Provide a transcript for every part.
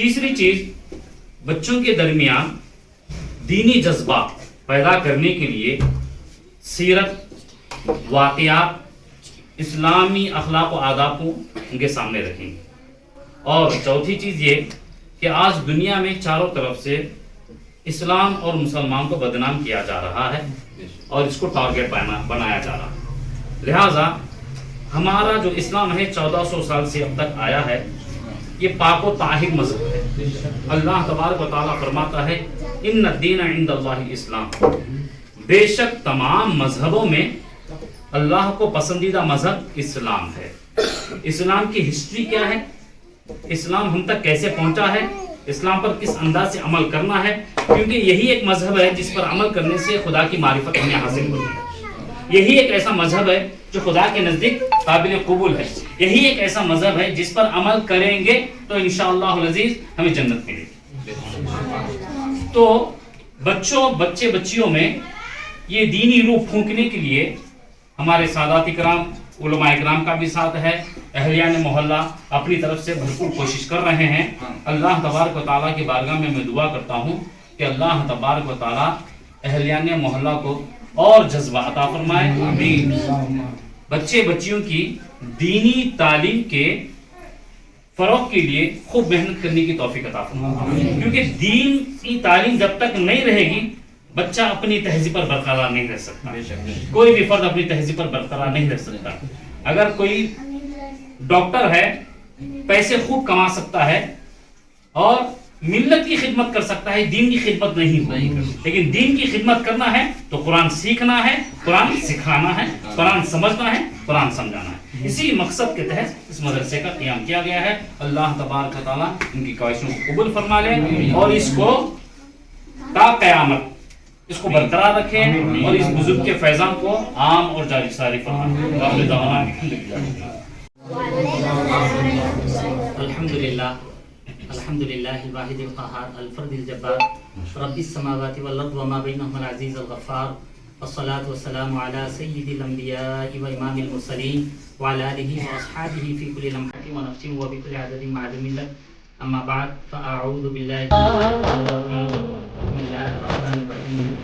تیسری چیز، بچوں کے درمیان دینی جذبہ پیدا کرنے کے لیے سیرت، واقعات، اسلامی اخلاق و آداب کو ان کے سامنے رکھیں گے. اور چوتھی چیز یہ کہ آج دنیا میں چاروں طرف سے اسلام اور مسلمان کو بدنام کیا جا رہا ہے اور اس کو ٹارگٹ بنایا جا رہا ہے. لہٰذا ہمارا جو اسلام ہے 1400 سال سے اب تک آیا ہے، یہ پاک و طاہر مذہب ہے. اللہ تبارک و تعالیٰ فرماتا ہے ان الدین عند اللہ الاسلام، بے شک تمام مذہبوں میں اللہ کو پسندیدہ مذہب اسلام ہے. اسلام کی ہسٹری کیا ہے، اسلام ہم تک کیسے پہنچا ہے، اسلام پر کس انداز سے عمل کرنا ہے، کیونکہ یہی ایک مذہب ہے جس پر عمل کرنے سے خدا کی معرفت ہمیں حاصل ہوتی ہے. یہی ایک ایسا مذہب ہے جو خدا کے نزدیک قابل قبول ہے. یہی ایک ایسا مذہب ہے جس پر عمل کریں گے تو انشاءاللہ العزیز ہمیں جنت ملے گی. تو بچے بچیوں میں یہ دینی روح پھونکنے کے لیے ہمارے سادات کرام، علماء کرام کا بھی ساتھ ہے، اہلیان محلہ اپنی طرف سے بھرپور کوشش کر رہے ہیں. اللہ تبارک و تعالیٰ کی بارگاہ میں دعا کرتا ہوں کہ اللہ تبارک و تعالیٰ اہلیان محلہ کو اور جذبہ عطا فرمائے. آمین. بچے بچیوں کی دینی تعلیم کے فروغ کے لیے خوب محنت کرنے کی توفیق عطا فرمائے، کیونکہ دین کی تعلیم جب تک نہیں رہے گی بچہ اپنی تہذیب پر برقرار نہیں رہ سکتا. کوئی بھی فرد اپنی تہذیب پر برقرار نہیں رہ سکتا. اگر کوئی ڈاکٹر ہے، پیسے خوب کما سکتا ہے اور ملت کی خدمت کر سکتا ہے، دین کی خدمت نہیں ہوگی. لیکن دین کی خدمت کرنا ہے تو قرآن سیکھنا ہے، قرآن سکھانا ہے، قرآن سمجھنا ہے، قرآن سمجھانا ہے. اسی مقصد کے تحت اس مدرسے کا قیام کیا گیا ہے. اللہ تبارک و تعالیٰ ان کی خواہشوں کو قبول فرما لے اور اس کو تا قیامت اس کو برقرار رکھے اور اس بزرگ کے فیضان کو عام اور جاری ساری فرمائے. الحمدللہ الحمدللہ الواحد القہار الفرد الجبار رب السماوات والارض وما بینہما العزیز الغفار، والصلاة والسلام على سید الانبیاء وامام المرسلین وعلى آلہ واصحابہ فی کل لمحة ونفس وبکل عدد معلوم لک. اما بعد فاعوذ باللہ بسم اللہ الرحمن الرحیم.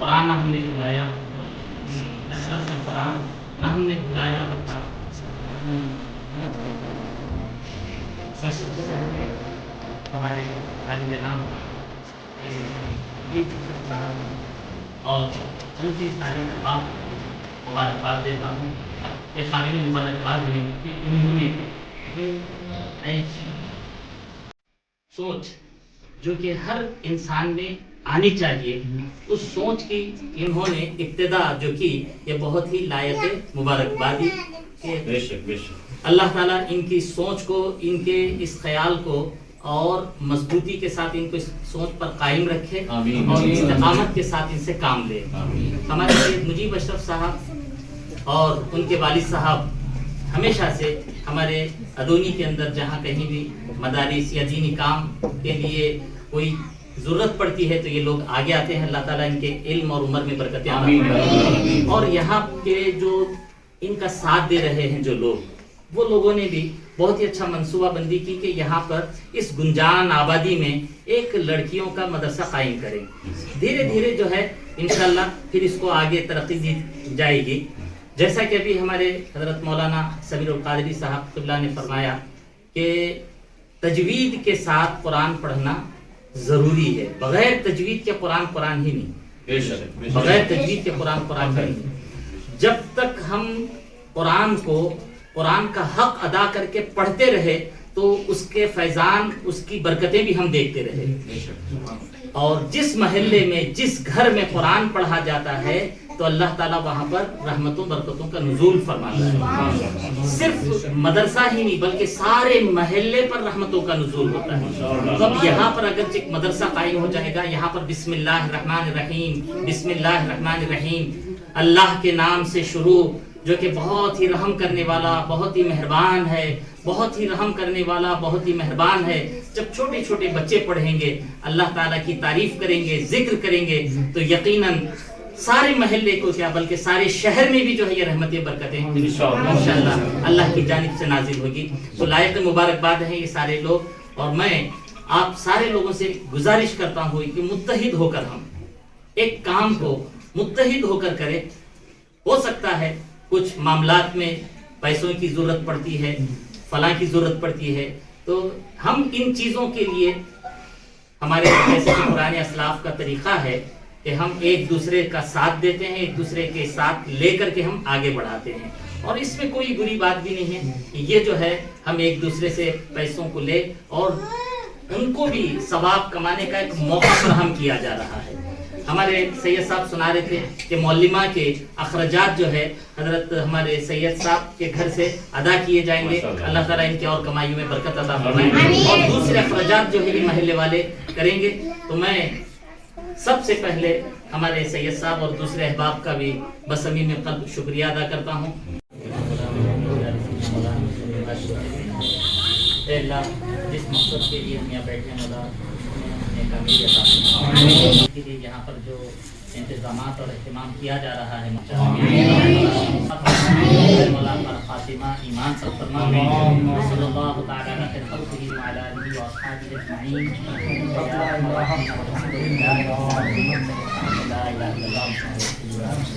قرآن ہم نے بلایا، قرآن ہم نے بلایا. ہمارے عالم نام اور دوسری ساری بات مبارکباد دیتا ہوں. یہ ساری مبارکباد میں انہوں نے سوچ جو کہ ہر انسان میں آنی چاہیے، اس سوچ کی انہوں نے ابتدا جو کی، یہ بہت ہی لائق مبارکبادی. اللہ تعالیٰ ان کی سوچ کو، ان کے اس خیال کو اور مضبوطی کے ساتھ ان کو اس سوچ پر قائم رکھے اور استقامت کے ساتھ ان سے کام لے. ہمارے سید مجیب اشرف صاحب اور ان کے والد صاحب ہمیشہ سے ہمارے ادونی کے اندر جہاں کہیں بھی مدارس یا دینی کام کے لیے کوئی ضرورت پڑتی ہے تو یہ لوگ آگے آتے ہیں. اللہ تعالیٰ ان کے علم اور عمر میں برکتیں عطا فرمائے. اور یہاں کے جو ان کا ساتھ دے رہے ہیں جو لوگ، وہ لوگوں نے بھی بہت ہی اچھا منصوبہ بندی کی کہ یہاں پر اس گنجان آبادی میں ایک لڑکیوں کا مدرسہ قائم کریں. دھیرے دھیرے جو ہے انشاءاللہ پھر اس کو آگے ترقی دی جائے گی. جیسا کہ ابھی ہمارے حضرت مولانا سمیر القادری صاحب قبلہ نے فرمایا کہ تجوید کے ساتھ قرآن پڑھنا ضروری ہے. بغیر تجوید کے قرآن ہی نہیں، بغیر تجوید کے قرآن ہی نہیں. جب تک ہم قرآن کا حق ادا کر کے پڑھتے رہے تو اس کے فیضان، اس کی برکتیں بھی ہم دیکھتے رہے. اور جس محلے میں، جس گھر میں قرآن پڑھا جاتا ہے تو اللہ تعالیٰ وہاں پر رحمتوں برکتوں کا نزول فرماتا ہے. صرف مدرسہ ہی نہیں بلکہ سارے محلے پر رحمتوں کا نزول ہوتا ہے. تو اب یہاں پر اگر ایک مدرسہ قائم ہو جائے گا, یہاں پر بسم اللہ الرحمن الرحیم, بسم اللہ الرحمن الرحیم, اللہ کے نام سے شروع, جو کہ بہت ہی رحم کرنے والا, بہت ہی مہربان ہے, بہت ہی رحم کرنے والا, بہت ہی مہربان ہے. جب چھوٹے چھوٹے بچے پڑھیں گے, اللہ تعالیٰ کی تعریف کریں گے, ذکر کریں گے, تو یقیناً سارے محلے کو کیا بلکہ سارے شہر میں بھی جو ہے یہ رحمتیں برکتیں انشاءاللہ اللہ کی جانب سے نازل ہوگی. تو لائق مبارکباد ہیں یہ سارے لوگ, اور میں آپ سارے لوگوں سے گزارش کرتا ہوں کہ متحد ہو کر ہم ایک کام کو متحد ہو کر کریں. ہو سکتا ہے کچھ معاملات میں پیسوں کی ضرورت پڑتی ہے, فلاں کی ضرورت پڑتی ہے, تو ہم ان چیزوں کے لیے ہمارے جیسے کہ پرانے اسلاف کا طریقہ ہے کہ ہم ایک دوسرے کا ساتھ دیتے ہیں, ایک دوسرے کے ساتھ لے کر کے ہم آگے بڑھاتے ہیں. اور اس میں کوئی بری بات بھی نہیں ہے کہ یہ جو ہے ہم ایک دوسرے سے پیسوں کو لے اور ان کو بھی ثواب کمانے کا ایک موقع فراہم کیا جا رہا ہے. ہمارے سید صاحب سنا رہے تھے کہ معلمہ کے اخراجات جو ہے حضرت ہمارے سید صاحب کے گھر سے ادا کیے جائیں گے. اللہ تعالیٰ ان کی اور کمائیوں میں برکت عطا فرمائے, اور دوسرے اخراجات جو ہے یہ محلے والے کریں گے. تو میں سب سے پہلے ہمارے سید صاحب اور دوسرے احباب کا بھی بصمیم قلب شکریہ ادا کرتا ہوں. اے اللہ, جس مقصد کے لیے ہم یہاں بیٹھے ہیں مولا کے لیے یہاں پر جو انتظامات اور اہتمام کیا جا رہا ہے مولا پر خاتمہ ایمان سب فرما دے. صلی اللہ تعالی علیہ خلقہ وعلی آلہ واصحابہ اجمعین. لا الہ الا اللہ.